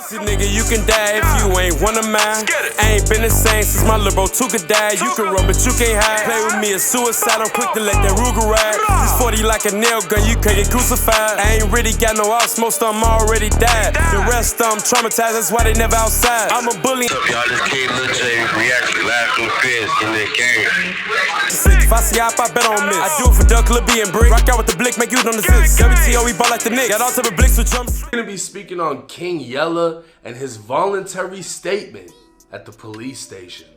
See, nigga, you can die if you ain't one of mine. I ain't been the same since my little bro Tuka died. You can run, but you can't hide. Play with me, a suicide. I'm quick to let that Ruger ride. This 40 like a nail gun, you can't get crucified. I ain't really got no outs, most of them already died. The rest of them traumatized, that's why they never outside. I'm a bully. What's up, y'all? This King Lil Jay reaction, last and fierce in the game. If I see op, I bet on miss. I do it for Duck, Lil B, and Brick. Rock out with the blick, make you on the six. WTO, we ball like the Knicks. Got all type of blicks with jumps. We're gonna be speaking on King Yella and his voluntary statement at the police station.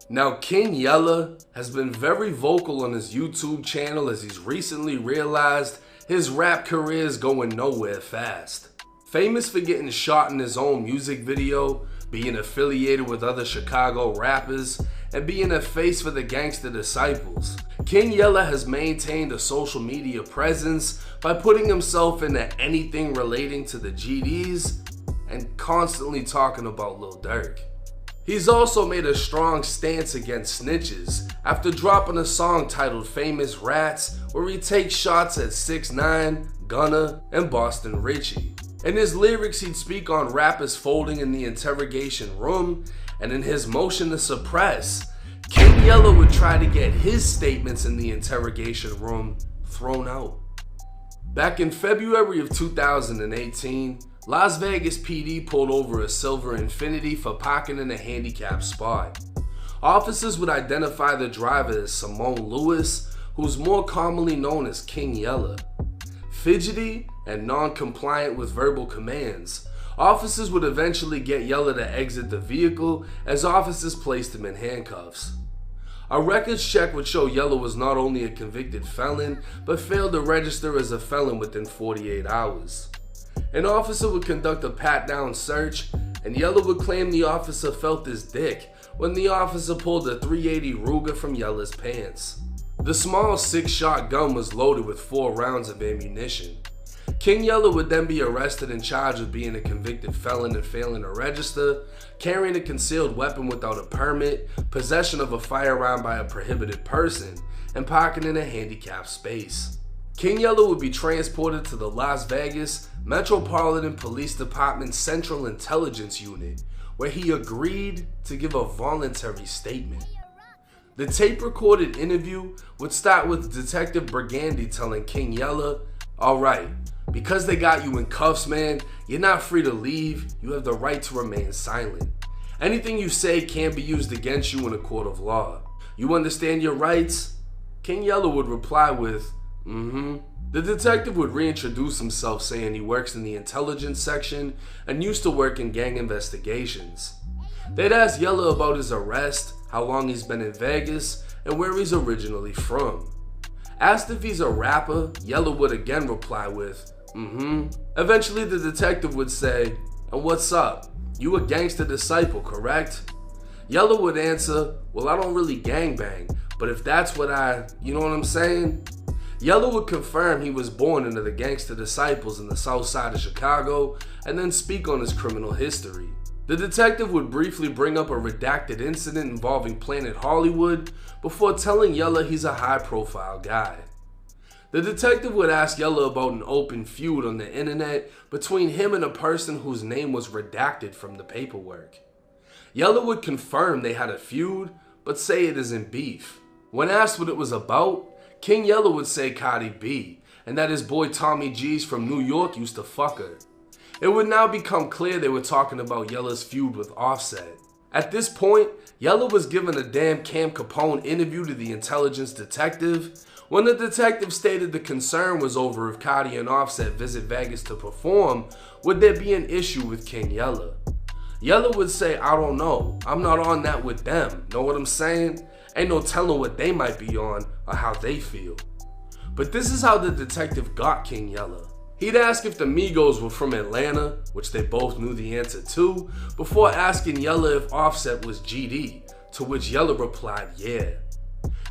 Now, King Yella has been very vocal on his YouTube channel as he's recently realized his rap career is going nowhere fast. Famous for getting shot in his own music video, being affiliated with other Chicago rappers, and being a face for the Gangsta Disciples, King Yella has maintained a social media presence by putting himself into anything relating to the GDs and constantly talking about Lil Durk. He's also made a strong stance against snitches after dropping a song titled Famous Rats, where he takes shots at 6ix9ine, Gunna, and Boston Richie. In his lyrics, he'd speak on rappers folding in the interrogation room, and in his motion to suppress, King Yella would try to get his statements in the interrogation room thrown out. Back in February of 2018, Las Vegas PD pulled over a silver Infiniti for parking in a handicapped spot. Officers would identify the driver as Simone Lewis, who's more commonly known as King Yella. Fidgety and non-compliant with verbal commands, officers would eventually get Yella to exit the vehicle as officers placed him in handcuffs. A records check would show Yella was not only a convicted felon, but failed to register as a felon within 48 hours. An officer would conduct a pat-down search, and Yella would claim the officer felt his dick when the officer pulled a .380 Ruger from Yella's pants. The small 6-shot gun was loaded with 4 rounds of ammunition. King Yella would then be arrested and charged with being a convicted felon and failing to register, carrying a concealed weapon without a permit, possession of a firearm by a prohibited person, and parking in a handicapped space. King Yella would be transported to the Las Vegas Metropolitan Police Department Central Intelligence Unit, where he agreed to give a voluntary statement. The tape-recorded interview would start with Detective Burgandy telling King Yella, "Alright, because they got you in cuffs, man, you're not free to leave, you have the right to remain silent. Anything you say can be used against you in a court of law. You understand your rights?" King Yella would reply with, The detective would reintroduce himself, saying he works in the intelligence section and used to work in gang investigations. They'd ask Yella about his arrest, how long he's been in Vegas, and where he's originally from. Asked if he's a rapper, Yella would again reply with, Eventually the detective would say, "And what's up? You a Gangsta Disciple, correct?" Yella would answer, "Well, I don't really gangbang, but if that's what you know what I'm saying?" Yella would confirm he was born into the Gangsta Disciples in the south side of Chicago and then speak on his criminal history. The detective would briefly bring up a redacted incident involving Planet Hollywood before telling Yella he's a high-profile guy. The detective would ask Yella about an open feud on the internet between him and a person whose name was redacted from the paperwork. Yella would confirm they had a feud, but say it isn't beef. When asked what it was about, King Yella would say Cardi B, and that his boy Tommy G's from New York used to fuck her. It would now become clear they were talking about Yella's feud with Offset. At this point, Yella was given a damn Cam Capone interview to the intelligence detective. When the detective stated the concern was over if Cardi and Offset visit Vegas to perform, would there be an issue with King Yella? Yella would say, "I don't know, I'm not on that with them, know what I'm saying? Ain't no telling what they might be on or how they feel." But this is how the detective got King Yella. He'd ask if the Migos were from Atlanta, which they both knew the answer to, before asking Yella if Offset was GD, to which Yella replied, "Yeah."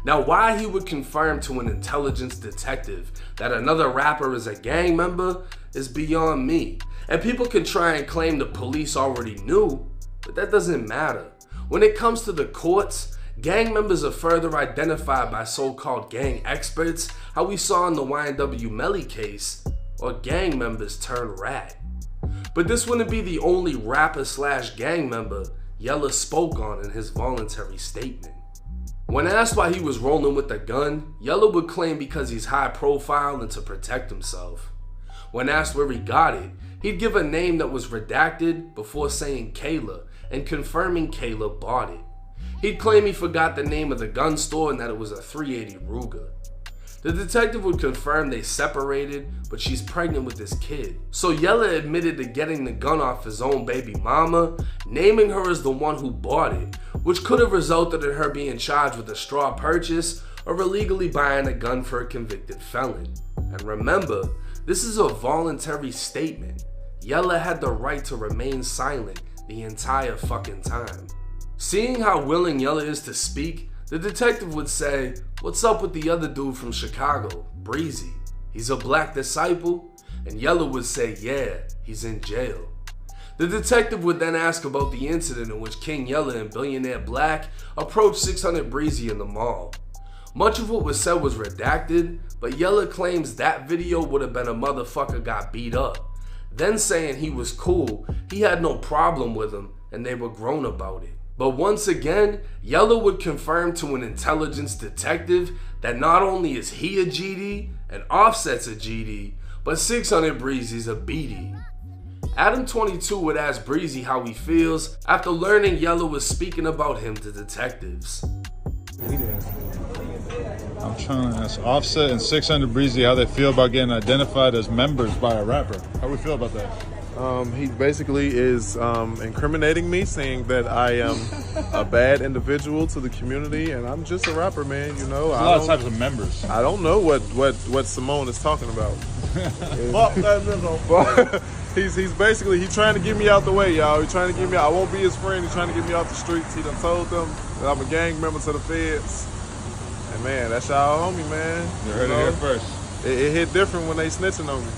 Now, why he would confirm to an intelligence detective that another rapper is a gang member is beyond me, and people can try and claim the police already knew, but that doesn't matter. When it comes to the courts, gang members are further identified by so-called gang experts, how we saw in the YNW Melly case, or gang members turned rat. But this wouldn't be the only rapper/gang member Yella spoke on in his voluntary statement. When asked why he was rolling with a gun, Yella would claim because he's high profile and to protect himself. When asked where he got it, he'd give a name that was redacted before saying Kayla and confirming Kayla bought it. He'd claim he forgot the name of the gun store and that it was a .380 Ruger. The detective would confirm they separated, but she's pregnant with this kid. So Yella admitted to getting the gun off his own baby mama, naming her as the one who bought it, which could have resulted in her being charged with a straw purchase or illegally buying a gun for a convicted felon. And remember, this is a voluntary statement. Yella had the right to remain silent the entire fucking time. Seeing how willing Yella is to speak, the detective would say, "What's up with the other dude from Chicago, Breezy? He's a black disciple?" And Yella would say, "Yeah, he's in jail." The detective would then ask about the incident in which King Yella and Billionaire Black approached 600 Breezy in the mall. Much of what was said was redacted, but Yella claims that video would have been a motherfucker got beat up, then saying he was cool, he had no problem with him, and they were grown about it. But once again, Yella would confirm to an intelligence detective that not only is he a GD and Offset's a GD, but 600 Breezy's a BD. Adam 22 would ask Breezy how he feels after learning Yella was speaking about him to detectives. I'm trying to ask Offset and 600 Breezy how they feel about getting identified as members by a rapper. How do we feel about that? He basically is incriminating me, saying that I am a bad individual to the community, and I'm just a rapper, man. You know, There's a lot of types of members. I don't know what Simone is talking about. He's basically trying to get me out the way, y'all. He's trying to get me out. I won't be his friend. He's trying to get me off the streets. He done told them that I'm a gang member to the feds. And man, that's y'all homie, man. You heard it here first. It hit different when they snitching on me.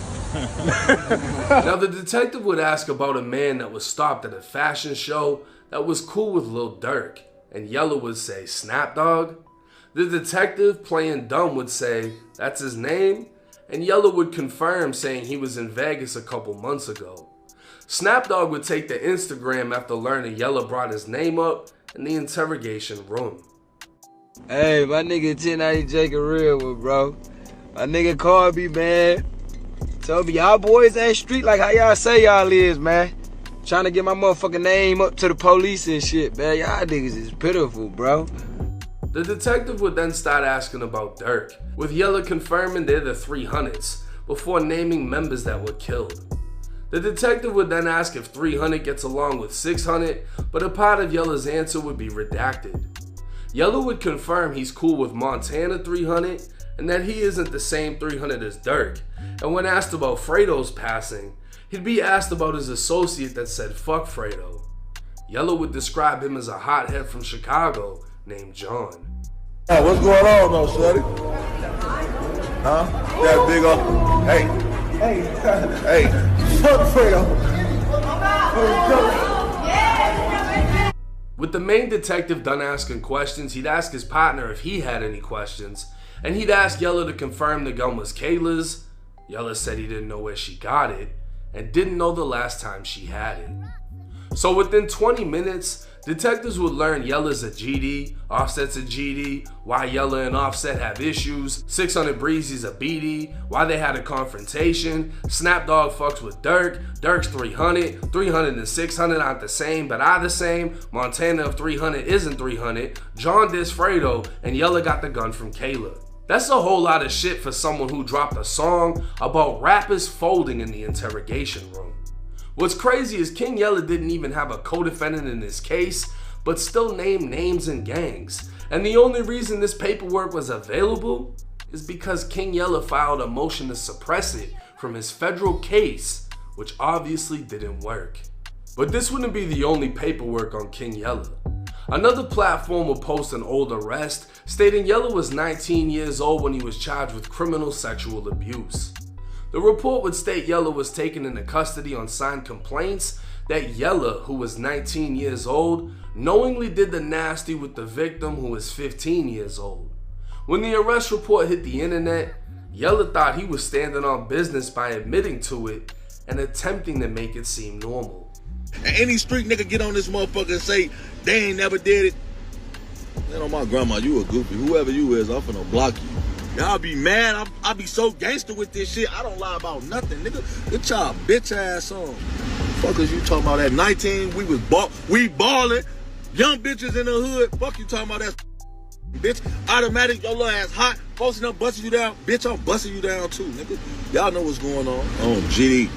Now the detective would ask about a man that was stopped at a fashion show that was cool with Lil Durk, and Yella would say, "Snap Dog?" The detective, playing dumb, would say, "That's his name?" And Yella would confirm, saying he was in Vegas a couple months ago. Snap Dog would take to Instagram after learning Yella brought his name up in the interrogation room. Hey, my nigga 1090 Jacob real one, bro. My nigga called me, man. Told me y'all boys ain't street like how y'all say y'all is, man. Trying to get my motherfucking name up to the police and shit, man. Y'all niggas is pitiful, bro. The detective would then start asking about Durk, with Yella confirming they're the 300s, before naming members that were killed. The detective would then ask if 300 gets along with 600, but a part of Yella's answer would be redacted. Yella would confirm he's cool with Montana 300, and that he isn't the same 300 as Durk. And when asked about Fredo's passing, he'd be asked about his associate that said fuck Fredo. Yella would describe him as a hothead from Chicago named John. Hey, what's going on though, shorty? Huh? That big old, hey, fuck Fredo. With the main detective done asking questions, he'd ask his partner if he had any questions, and he'd ask Yella to confirm the gun was Kayla's. Yella said he didn't know where she got it, and didn't know the last time she had it. So within 20 minutes, detectives would learn Yella's a GD, Offset's a GD, why Yella and Offset have issues, 600 Breezy's a BD, why they had a confrontation, Snap Dog fucks with Durk, Durk's 300, 300 and 600 aren't the same but are the same, Montana of 300 isn't 300, John dissed Fredo, and Yella got the gun from Kayla. That's a whole lot of shit for someone who dropped a song about rappers folding in the interrogation room. What's crazy is King Yella didn't even have a co-defendant in this case, but still named names and gangs. And the only reason this paperwork was available is because King Yella filed a motion to suppress it from his federal case, which obviously didn't work. But this wouldn't be the only paperwork on King Yella. Another platform will post an old arrest stating Yella was 19 years old when he was charged with criminal sexual abuse. The report would state Yella was taken into custody on signed complaints that Yella, who was 19 years old, knowingly did the nasty with the victim who was 15 years old. When the arrest report hit the internet, Yella thought he was standing on business by admitting to it, and attempting to make it seem normal. And any street nigga get on this motherfucker and say they ain't never did it. Man, on my grandma, you a goofy. Whoever you is, I'm finna block you. Y'all be mad. I be so gangster with this shit. I don't lie about nothing, nigga. Get y'all bitch ass on. Fuck is you talking about? At 19, we ballin'. Young bitches in the hood. Fuck you talking about that bitch. Automatic, your little ass hot. Posting up, busting you down. Bitch, I'm busting you down too, nigga. Y'all know what's going on. GD.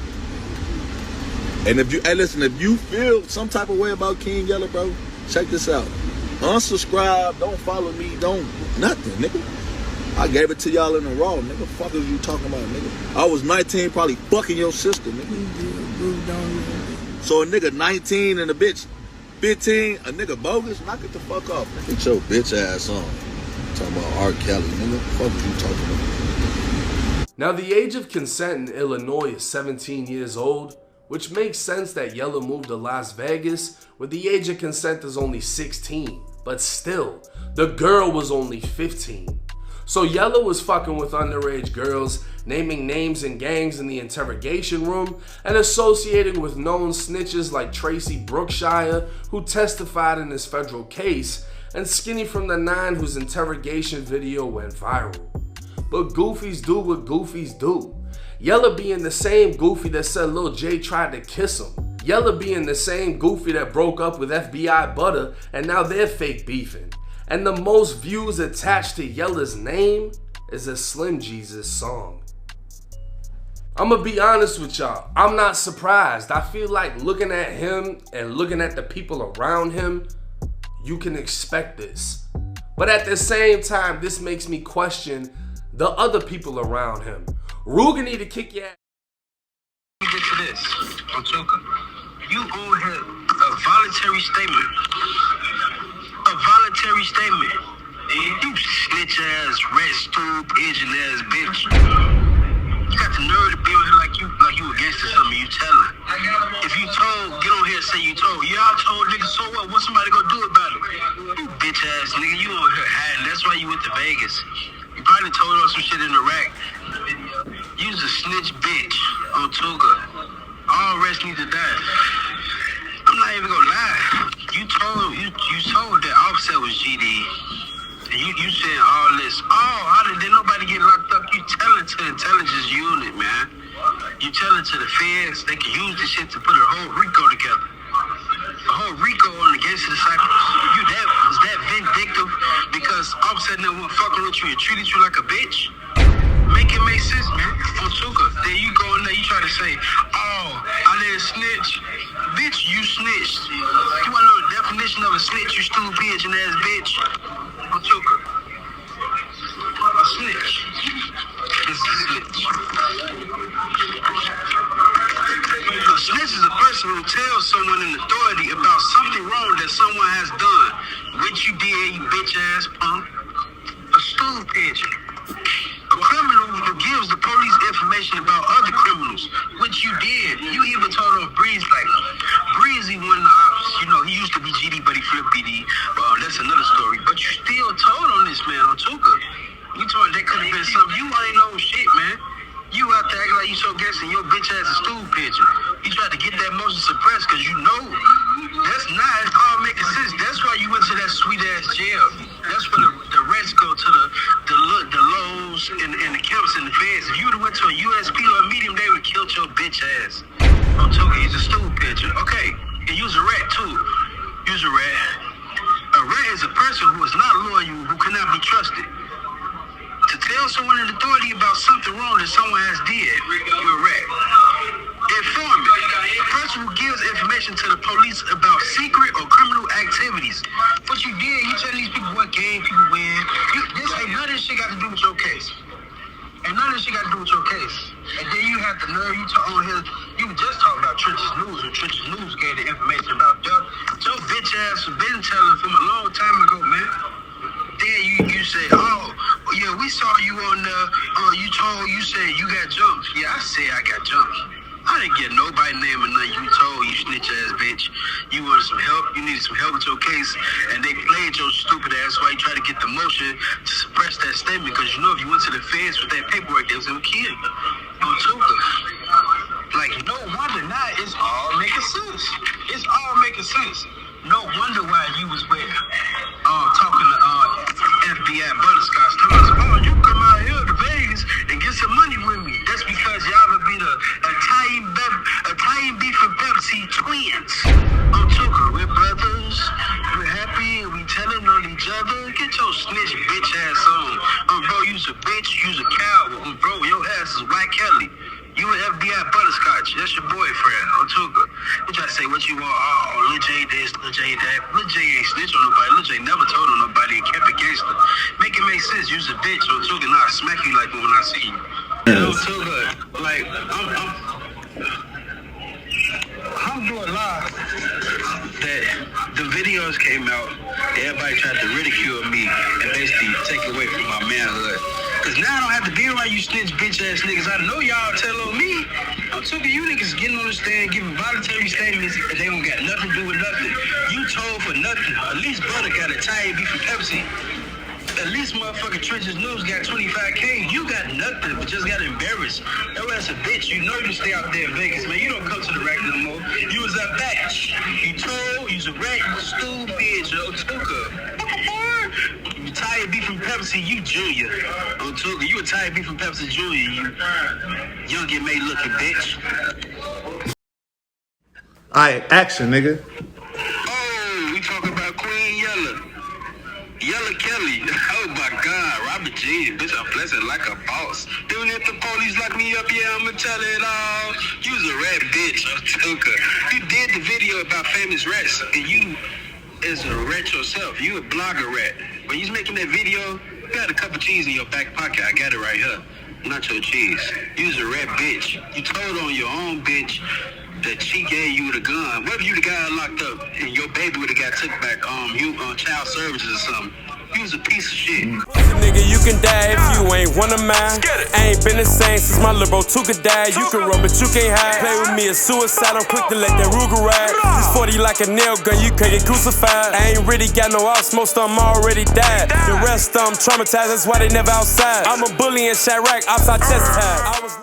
And if you, hey, listen, if you feel some type of way about King Yella, bro, check this out. Unsubscribe, don't follow me, don't, nothing, nigga. I gave it to y'all in the raw, nigga. Fuck is you talking about, nigga? I was 19, probably fucking your sister, nigga. So a nigga 19 and a bitch 15, a nigga bogus, knock it the fuck off. Get your bitch ass on. Talking about R. Kelly, nigga. Fuck is you talking about? Now, the age of consent in Illinois is 17 years old, which makes sense that Yella moved to Las Vegas where the age of consent is only 16. But still, the girl was only 15. So Yella was fucking with underage girls, naming names and gangs in the interrogation room, and associating with known snitches like Tracy Brookshire, who testified in his federal case, and Skinny from the 9, whose interrogation video went viral. But goofies do what goofies do. Yella being the same goofy that said Lil Jay tried to kiss him. Yella being the same goofy that broke up with FBI Butter and now they're fake beefing. And the most views attached to Yella's name is a Slim Jesus song. I'ma be honest with y'all, I'm not surprised. I feel like looking at him and looking at the people around him, you can expect this. But at the same time, this makes me question the other people around him. Ruger need to kick your ass. Let me get to this, Tuka. You owe him a voluntary statement. A voluntary statement. You snitch ass, red stool, pigeon ass bitch. You got the nerve to be on here like you a gangster or something. You telling. If you told, get on here and say you told. Y'all told niggas, so what? What's somebody gonna do about it? You bitch ass nigga, you on here hiding. That's why you went to Vegas. You probably told us some shit in Iraq. You's a snitch bitch on Tuga. All rest need to die. I'm not even gonna lie. You told that Offset was GD. And you said all this. Oh, how did nobody get locked up? You telling to the intelligence unit, man. You telling to the feds they can use this shit to put a whole RICO together. A whole RICO on the Gangsta Disciples. You was that vindictive because Offset never went fucking with you and treated you like a bitch? Make it make sense, man. On Tuka, then you go in there, you try to say, oh, I didn't snitch. Bitch, you snitched. You wanna know the definition of a snitch, you stupid pigeon ass bitch? On Tuka. A snitch. This is a snitch. A snitch is a person who tells someone in authority about something wrong that someone has done. Which you did, you bitch ass punk. A stool pigeon. A criminal who gives the police information about other criminals, which you did. You even told on Breeze, like, Breezy won the ops. You know, he used to be GD, but he flipped BD. That's another story. But you still told on this man, on Tuka. You told that could have been something. You ain't no shit, man. You out there acting like you so gangster, your bitch ass a stool pigeon. You tried to get that motion suppressed because you know that's not all making sense. That's why you went to that sweet ass jail. That's where the reds go to the lows and the camps and the feds. If you would have went to a USP or a medium, they would have killed your bitch ass. On Tuka, he's a stool pigeon. Okay, and use a rat too. Use a rat. A rat is a person who is not loyal, who cannot be trusted. To tell someone in authority about something wrong that someone has did, you're a rat. Informant, a person who gives information to the police about secret or criminal activities. What you did, you telling these people what game people win. None of this shit got to do with your case. And none of this shit got to do with your case. And then you have the nerve, you talk on here, you were just talking about Trenches News, when Trenches News gave the information about Duck. Your bitch ass has been telling from a long time ago, man. Then you say, oh, yeah, we saw you on the, you said you got jumped. Yeah, I said I got jumped. I didn't get nobody name or nothing. You told, you snitch ass bitch. You wanted some help, you needed some help with your case, and they played your stupid ass. Why you try to get the motion to suppress that statement, because you know if you went to the feds with that paperwork, they was gonna kill you. On Tuka. Like, no sense. It's all making sense. No wonder why you was with talking to FBI Butterscotch. Telling us, oh, you come out here to Vegas and get some money with me. That's because y'all would be the Italian beef and Pepsi twins. On Tuka, we're brothers. We're happy and we telling on each other. Get your snitch bitch ass on. Bro, you's a bitch. You's a coward. Bro, your ass is White Kelly. You with FBI Butterscotch. That's your boyfriend, Otuka. You try to say what you want. Oh, Lil Jay this, Lil Jay that. Lil Jay ain't snitch on nobody. Lil Jay never told on nobody and kept it gangster. Make it make sense. You's a bitch, Otuka. Now I smack you like when I see you. Otuka, like, I'm doing live that the videos came out. Everybody tried to ridicule me and basically take away from my manhood. Cause now I don't have to be around you snitch bitch ass niggas. I know y'all tell on me. I'm talking you niggas getting on the stand, giving voluntary statements, and they don't got nothing to do with nothing. You told for nothing. At least brother got a Italian beef and Pepsi. At least motherfucking Trenches News got 25K. You got nothing, but just got embarrassed. Your ass a bitch. You know you stay out there in Vegas, man. You don't come to the rack no more. You was a bitch. You told, you was a rat, you stupid, yo, Tuka. You tired beef from Pepsi, you junior. Oh, Tuka, you a tired beef from Pepsi junior, you young and made looking bitch. Alright, action, nigga. Oh, we talking about Queen Yella. Yella Kelly. Oh my God, Robert G. Bitch, I'm blessed like a boss. Even if the police lock me up, yeah, I'ma tell it all. You was a rat bitch, Tuka. You did the video about famous rats, and you is a rat yourself. You a blogger rat. When you was making that video, you had a cup of cheese in your back pocket. I got it right here. Nacho cheese. You was a rat bitch. You told on your own bitch that she gave you the gun. What if you the guy locked up and your baby would have got took back you on child services or something? You was a piece of shit. Nigga, you can die if you ain't one of mine. I ain't been the same since my little bro Tuka died. You can run, but you can't hide. Play with me, it's suicide. I'm quick to let that Ruger ride. This 40 like a nail gun, you can't get crucified. I ain't really got no outs, most of them already died. The rest of them traumatized, that's why they never outside. I'm a bully in Chirac, outside chest tag.